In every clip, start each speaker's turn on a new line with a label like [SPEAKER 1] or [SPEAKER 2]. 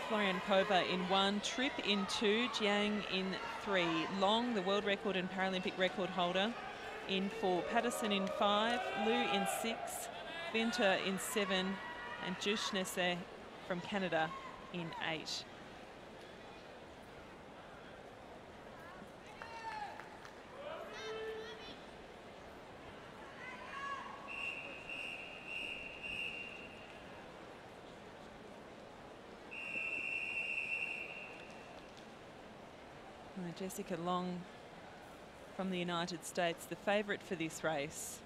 [SPEAKER 1] FLORIANKOVA in 1, TRIPP in 2, JIANG in 3. Long, the world record and Paralympic record holder, in 4. PATTERSON in 5, Liu in 6, VINTHER in 7, and DUCHESNE from Canada in 8. Jessica Long from the United States, the favourite for this race,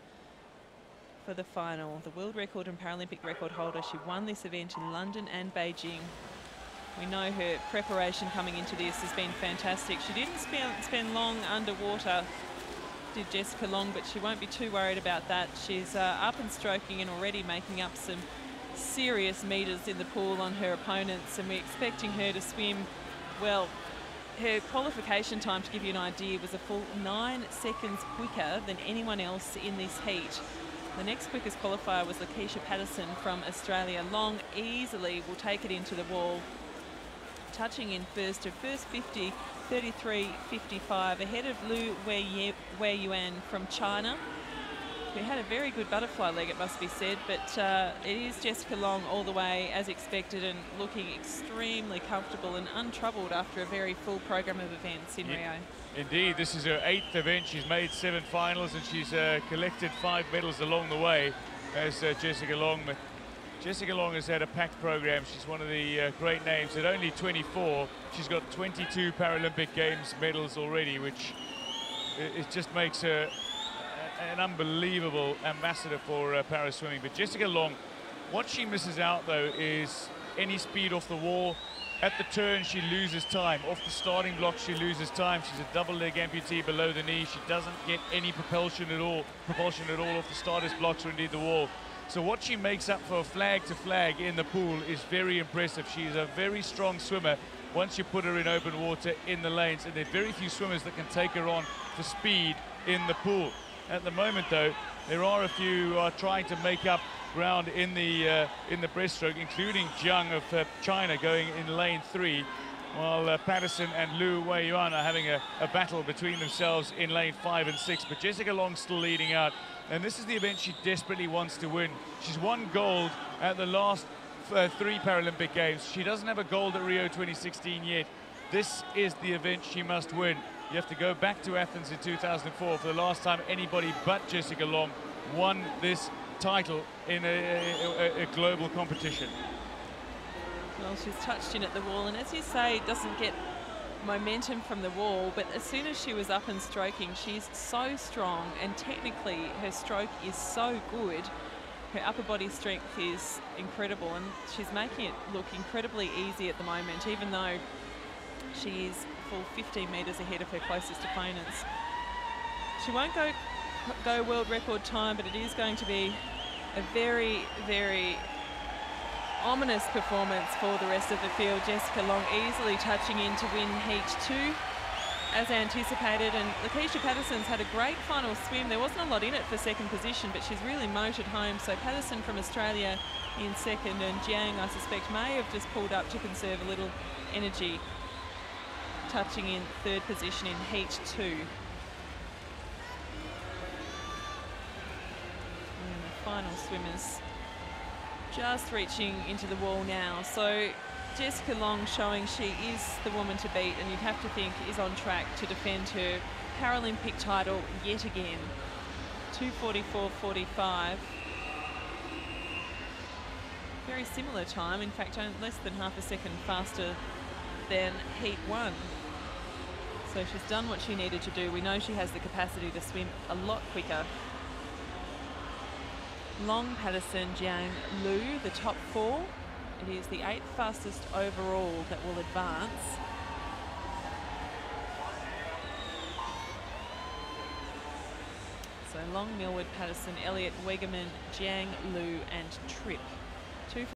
[SPEAKER 1] for the final. The world record and Paralympic record holder. She won this event in London and Beijing. We know her preparation coming into this has been fantastic. She didn't spend long underwater, did Jessica Long, but she won't be too worried about that. She's up and stroking and already making up some serious metres in the pool on her opponents, and we're expecting her to swim well. Her qualification time, to give you an idea, was a full 9 seconds quicker than anyone else in this heat. The next quickest qualifier was Lakeisha from Australia. Long easily will take it into the wall, touching in first. Her first 50, 33.55, ahead of Liu Weiyuan from China, who had a very good butterfly leg, it must be said, but it is Jessica Long all the way as expected, and looking extremely comfortable and untroubled after a very full program of events in Rio.
[SPEAKER 2] Indeed, this is her 8th event. She's made 7 finals and she's collected 5 medals along the way as Jessica Long. But Jessica Long has had a packed program. She's one of the great names. At only 24, she's got 22 Paralympic Games medals already, which it just makes her an unbelievable ambassador for para swimming. But Jessica Long, what she misses out though is any speed off the wall. At the turn she loses time. Off the starting block she loses time. She's a double leg amputee below the knee. She doesn't get any propulsion at all off the starter's blocks or indeed the wall. So what she makes up for flag to flag in the pool is very impressive. She's a very strong swimmer once you put her in open water in the lanes, and there are very few swimmers that can take her on for speed in the pool. At the moment, though, there are a few who are trying to make up ground in the breaststroke, including JIANG of China going in lane 3, while PATTERSON and Liu Weiyuan are having a battle between themselves in lane 5 and 6. But Jessica Long still leading out, and this is the event she desperately wants to win. She's won gold at the last 3 Paralympic Games. She doesn't have a gold at Rio 2016 yet. This is the event she must win. You have to go back to Athens in 2004 for the last time anybody but Jessica Long won this title in a global competition.
[SPEAKER 1] Well, she's touched in at the wall, and as you say, doesn't get momentum from the wall, but as soon as she was up and stroking, she's so strong, and technically her stroke is so good. Her upper body strength is incredible, and she's making it look incredibly easy at the moment, even though she is full 15 metres ahead of her closest opponents. She won't go world record time, but it is going to be a very, very ominous performance for the rest of the field. Jessica Long easily touching in to win heat 2 as anticipated, and Lakeisha Patterson's had a great final swim. There wasn't a lot in it for second position, but she's really motored home. So Patterson from Australia in second, and JIANG, I suspect, may have just pulled up to conserve a little energy, touching in 3rd position in heat 2. And the final swimmers just reaching into the wall now. So Jessica Long showing she is the woman to beat, and you'd have to think is on track to defend her Paralympic title yet again. 2:44.45. Very similar time, in fact less than half a second faster than heat 1. So she's done what she needed to do. We know she has the capacity to swim a lot quicker. Long, Patterson, JIANG, Liu, the top 4. It is the 8th fastest overall that will advance. So Long, Millward, Patterson, Elliott, Weiggerman, JIANG, Liu and TRIPP.